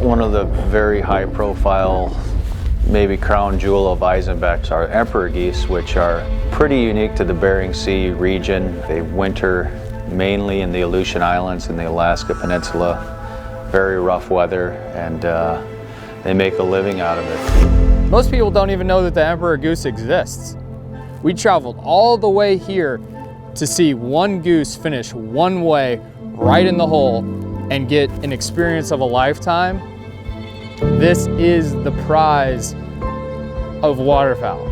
One of the very high profile, maybe crown jewel of Eisenbecks are Emperor Geese, which are pretty unique to the Bering Sea region. They winter mainly in the Aleutian Islands in the Alaska Peninsula. Very rough weather, and they make a living out of it. Most people don't even know that the Emperor Goose exists. We traveled all the way here to see one goose finish one way right in the hole and get an experience of a lifetime. This is the prize of waterfowl.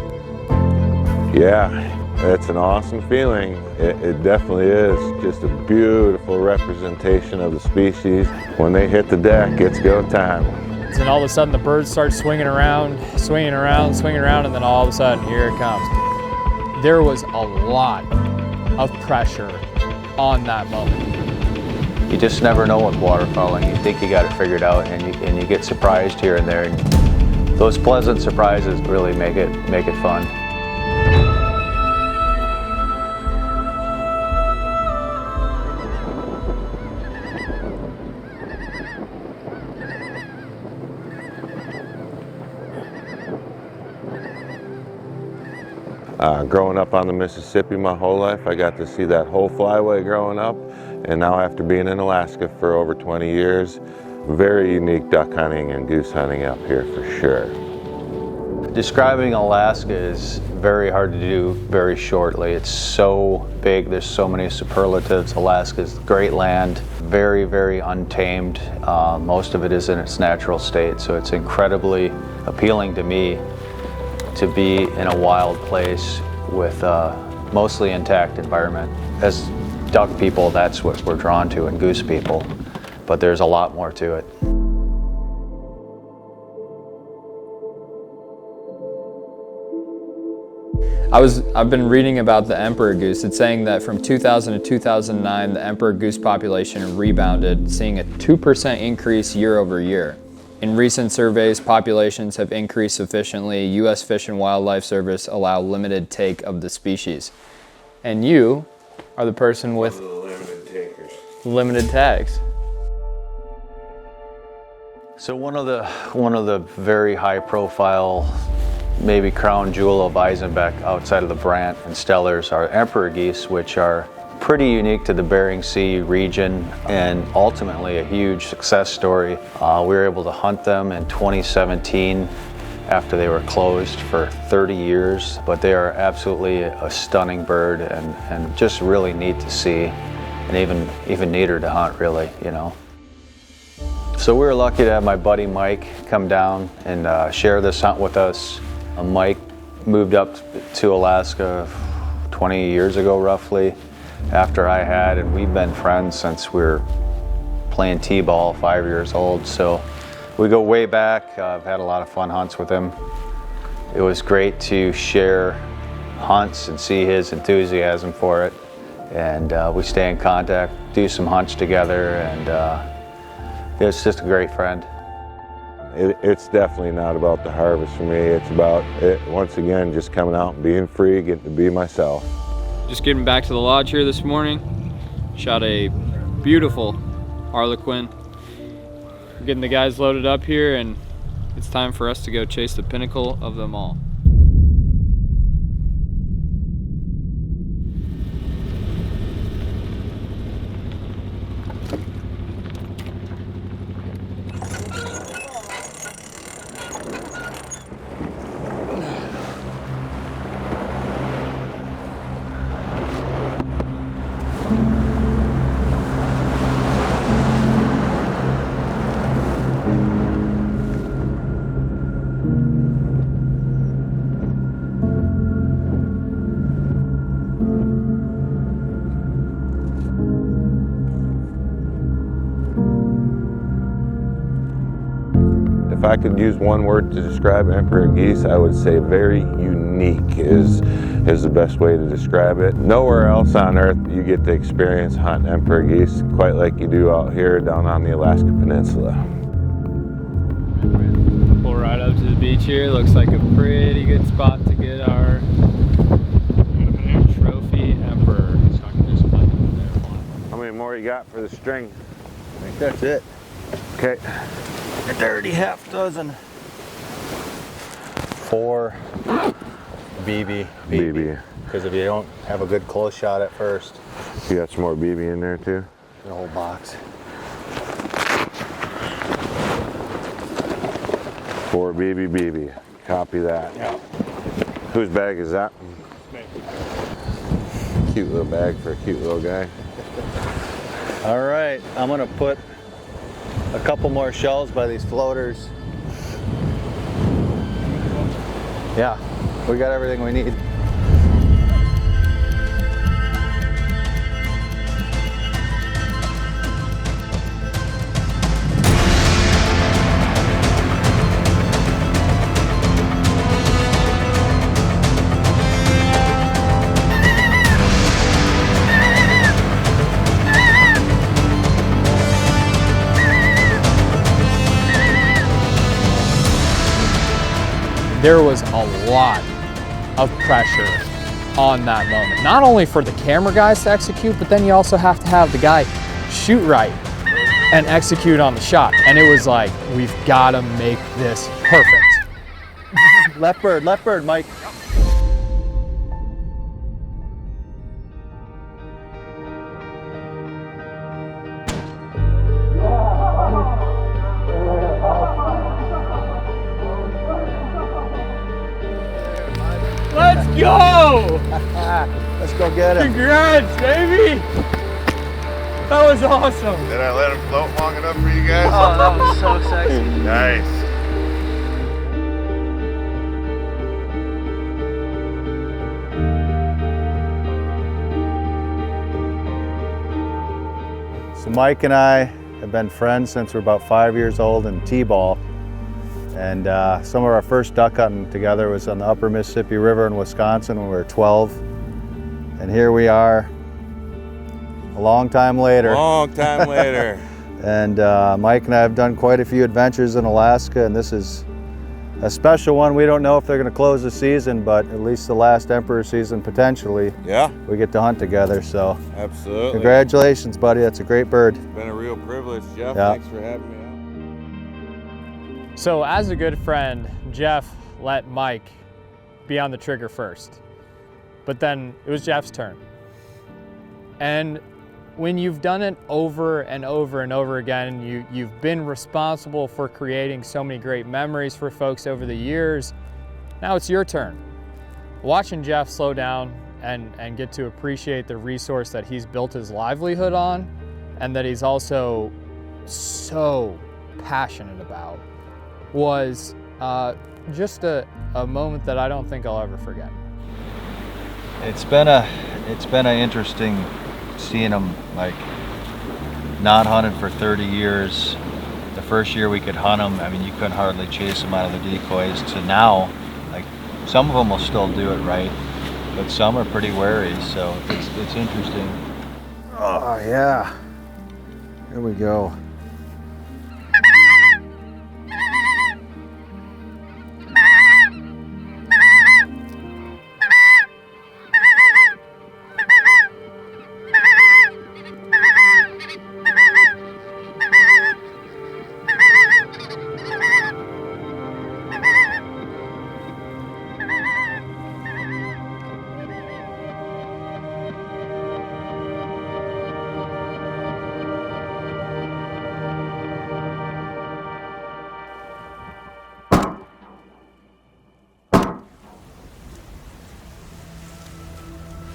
Yeah, it's an awesome feeling. It definitely is. Just a beautiful representation of the species. When they hit the deck, it's go time. And all of a sudden the birds start swinging around, and then all of a sudden, here it comes. There was a lot of pressure on that moment. You just never know with waterfowling. You think you got it figured out, and you get surprised here and there. And those pleasant surprises really make it fun. Growing up on the Mississippi my whole life, I got to see that whole flyway growing up, and now after being in Alaska for over 20 years, very unique duck hunting and goose hunting up here for sure. Describing Alaska is very hard to do very shortly. It's so big, there's so many superlatives. Alaska's great land, very, very untamed. Most of it is in its natural state, so it's incredibly appealing to me to be in a wild place with a mostly intact environment. As duck people, that's what we're drawn to, and goose people, but there's a lot more to it. I've been reading about the Emperor Goose. It's saying that from 2000 to 2009, the Emperor Goose population rebounded, seeing a 2% increase year over year. In recent surveys, populations have increased sufficiently. U.S. Fish and Wildlife Service allow limited take of the species. And you are the person with one of the limited takers. Limited tags. So one of the very high profile, maybe crown jewel of Eisenbeck outside of the Brant and Stellars are Emperor Geese, which are pretty unique to the Bering Sea region and ultimately a huge success story. We were able to hunt them in 2017 after they were closed for 30 years, but they are absolutely a stunning bird and just really neat to see, and even neater to hunt, really, you know. So we were lucky to have my buddy Mike come down and share this hunt with us. Mike moved up to Alaska 20 years ago roughly after I had, and we've been friends since we were playing t-ball, 5 years old. So we go way back. I've had a lot of fun hunts with him. It was great to share hunts and see his enthusiasm for it. And we stay in contact, do some hunts together, and it's just a great friend. It's definitely not about the harvest for me. It's about, once again, just coming out and being free, getting to be myself. Just getting back to the lodge here this morning. Shot a beautiful harlequin. We're getting the guys loaded up here, and it's time for us to go chase the pinnacle of them all. If I could use one word to describe Emperor Geese, I would say very unique is the best way to describe it. Nowhere else on earth you get to experience hunt Emperor Geese quite like you do out here down on the Alaska Peninsula. Pull right up to the beach here. Looks like a pretty good spot to get our trophy Emperor. How many more you got for the string? I think that's it. Okay, a dirty half dozen. 4 BB. Because if you don't have a good close shot at first. You got some more BB in there too? The whole box. 4 BB. Copy that. Yeah. Whose bag is that? Cute little bag for a cute little guy. All right, I'm gonna put a couple more shells by these floaters. Yeah, we got everything we need. There was a lot of pressure on that moment. Not only for the camera guys to execute, but then you also have to have the guy shoot right and execute on the shot. And it was like, we've got to make this perfect. Left bird, Mike. Let's go! Let's go get him. Congrats, baby! That was awesome. Did I let him float long enough for you guys? Oh, that was so sexy. Nice. So Mike and I have been friends since we're about 5 years old in T-ball. And some of our first duck hunting together was on the upper Mississippi River in Wisconsin when we were 12. And here we are, a long time later. Long time later. And Mike and I have done quite a few adventures in Alaska, and this is a special one. We don't know if they're going to close the season, but at least the last Emperor season potentially. Yeah. We get to hunt together, so. Absolutely. Congratulations, buddy. That's a great bird. It's been a real privilege, Jeff. Yeah. Thanks for having me out. So as a good friend, Jeff let Mike be on the trigger first. But then it was Jeff's turn. And when you've done it over and over and over again, you've been responsible for creating so many great memories for folks over the years. Now it's your turn. Watching Jeff slow down and get to appreciate the resource that he's built his livelihood on and that he's also so passionate about was just a moment that I don't think I'll ever forget. It's been an interesting seeing them like not hunted for 30 years. The first year we could hunt them, I mean, you couldn't hardly chase them out of the decoys, to now, like some of them will still do it right, but some are pretty wary, so it's interesting. Oh yeah, here we go.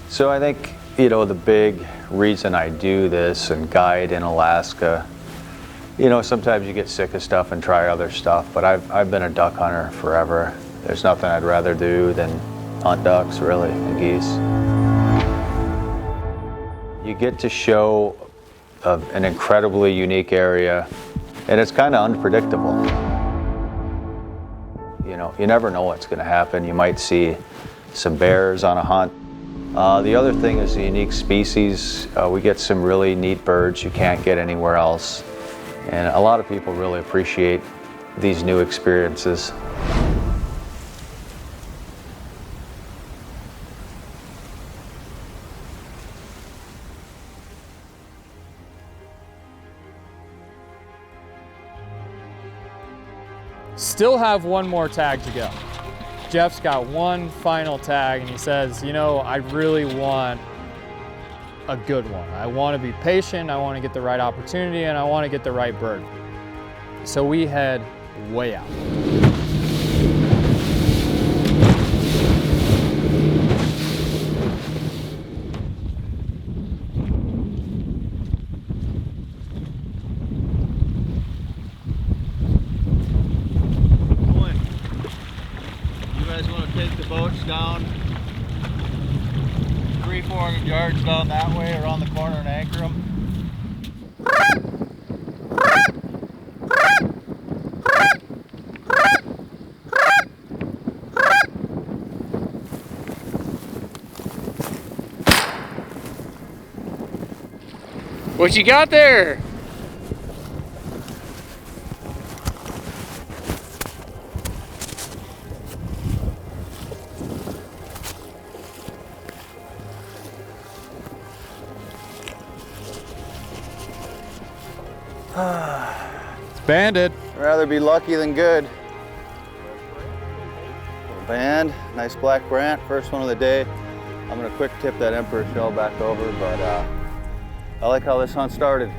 So I think, you know, the big reason I do this and guide in Alaska, you know, sometimes you get sick of stuff and try other stuff, but I've been a duck hunter forever. There's nothing I'd rather do than hunt ducks, really, and geese. You get to show an incredibly unique area, and it's kind of unpredictable. You know, you never know what's going to happen. You might see some bears on a hunt. The other thing is the unique species. We get some really neat birds you can't get anywhere else. And a lot of people really appreciate these new experiences. Still have one more tag to go. Jeff's got one final tag and he says, you know, I really want a good one. I want to be patient, I want to get the right opportunity, and I want to get the right bird. So we head way out. You guys want to take the boats down 300-400 yards down that way around the corner and anchor them? What you got there? It's banded. I'd rather be lucky than good. Little band, nice black brant, first one of the day. I'm gonna quick tip that emperor shell back over, but I like how this hunt started.